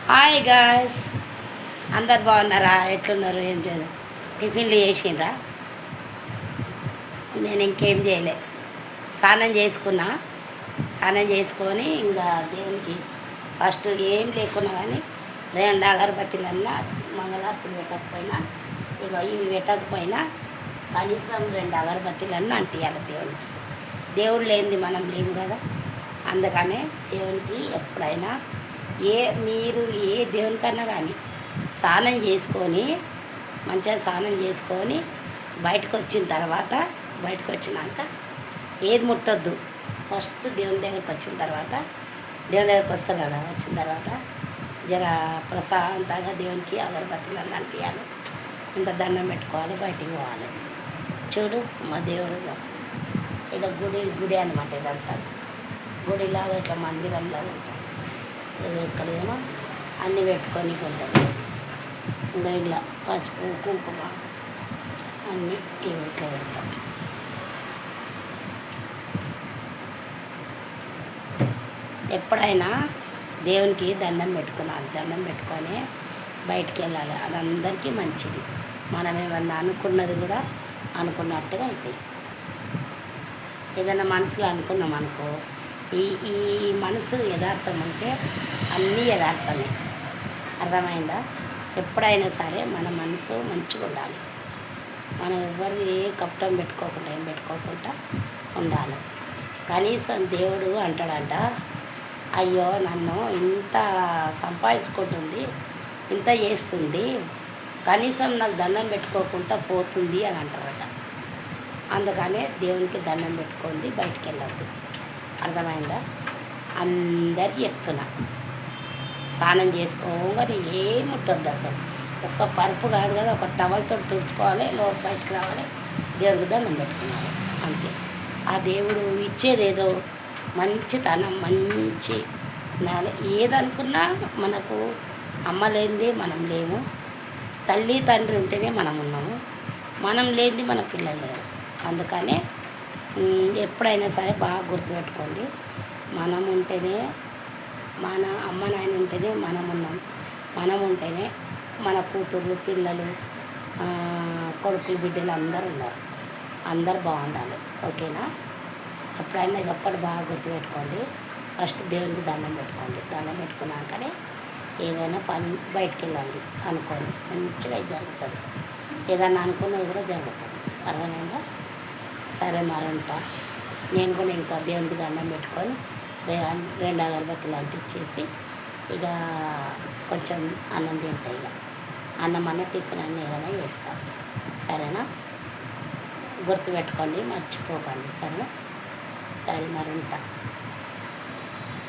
Hi guys, అందరు బాగున్నారా? ఎట్లున్నారు? ఏం చేయదు, టిఫిన్లు చేసిండ్రా? నేను ఇంకేం చేయలే. స్నానం చేసుకున్నా. స్నానం చేసుకొని ఇంకా దేవునికి ఫస్ట్ ఏం లేకున్నా కానీ 2 అగరబత్తిలన్నా మంగళారతులు పెట్టకపోయినా, ఇక ఇవి పెట్టకపోయినా కనీసం 2 అగరబత్తిలన్నా అంటియాలి దేవునికి. దేవుడు లేనిది మనం లేము కదా. అందుకనే దేవునికి ఎప్పుడైనా మీరు ఏ దేవునికన్నా కానీ స్నానం చేసుకొని మంచిగా స్నానం చేసుకొని బయటకు వచ్చినాక ఏది ముట్టొద్దు. ఫస్ట్ దేవుని దగ్గరికి వచ్చిన తర్వాత, దేవుని దగ్గరికి వస్తాం కదా, వచ్చిన తర్వాత జర ప్రశాంతంగా దేవునికి అగరబత్తులను అంటియాలి, ఇంత దండం పెట్టుకోవాలి, బయటికి పోవాలి. చూడు మా దేవుడు ఇలా గుడి అనమాట. ఇదంతా గుడిలాగా ఇట్లా మందిరంలో ఉంటుంది. ఇక్కడేమో అన్నీ పెట్టుకొని ఉంటుంది. ఇంకా ఇలా పసుపు కుంకుమ అన్నీ ఇట్లా పెడతాం. ఎప్పుడైనా దేవునికి దండం పెట్టుకున్నాను. దండం పెట్టుకొని బయటికి వెళ్ళాలి. అది అందరికీ మంచిది. మనం ఏమన్నా అనుకున్నది కూడా అనుకున్నట్టుగా అవుతాయి. ఏదైనా మనసులో అనుకున్నాం అనుకో, ఈ ఈ మనసు యథార్థం ఉంటే అన్నీ యథార్థమే. అర్థమైందా? ఎప్పుడైనా సరే మన మనసు మంచిగా ఉండాలి. మనం ఎవరిని ఏ కపటం పెట్టుకోకుండా ఏం పెట్టుకోకుండా ఉండాలి. కనీసం దేవుడు అంటాడంట, అయ్యో నన్ను ఇంత సంపాదించుకుంటుంది, ఇంత చేస్తుంది, కనీసం నాకు దండం పెట్టుకోకుండా పోతుంది అని అంటారట. అందుకనే దేవునికి దండం పెట్టుకుంది, బయటికి వెళ్ళద్దు. అర్థమైందా? అందరికీ చెప్తున్నా, స్నానం చేసుకోగానే ఏం ముట్టొద్దు అసలు. ఒక్క పరుపు కాదు కదా, ఒక టవల్తో తుడుచుకోవాలి, బయటకు రావాలి, దేవుడికి దండం పెట్టుకోవాలి, అంతే. ఆ దేవుడు ఇచ్చేదేదో మంచితనం, మంచి ఏదనుకున్నా మనకు అమ్మ లేనిది మనం లేము, తల్లి తండ్రి ఉంటేనే మనం ఉన్నాము, మనం లేనిది మన పిల్లలు లేరు. అందుకనే ఎప్పుడైనా సరే బాగా గుర్తుపెట్టుకోండి, మనం ఉంటేనే, మన అమ్మ నాయన ఉంటేనే మనం ఉన్నాం, మనం ఉంటేనే మన కూతుర్లు పిల్లలు కొడుకులు బిడ్డలు అందరూ ఉన్నారు. అందరు బాగుండాలి. ఓకేనా? ఎప్పుడైనా ఇది ఒక్కటి బాగా గుర్తుపెట్టుకోండి. ఫస్ట్ దేవునికి దండం పెట్టుకోండి. దండం పెట్టుకున్నాకనే ఏదైనా పని బయటికి వెళ్ళండి అనుకోండి, మంచిగా ఇది జరుగుతుంది. ఏదైనా అనుకున్నది కూడా జరుగుతుంది. అర్థమైందా? సరే మరి ఉంటా. నేను కూడా ఇంకా దేవునికి దండం పెట్టుకొని 2 అగరబత్తులు అంటించేసి ఇక కొంచెం అన్నం తింటా. ఇక అన్నం అన్న టిఫిన్ అన్నీ ఏదైనా చేస్తాను. సరేనా? గుర్తుపెట్టుకోండి, మర్చిపోకండి. సరేనా? సరే మరి ఉంటా.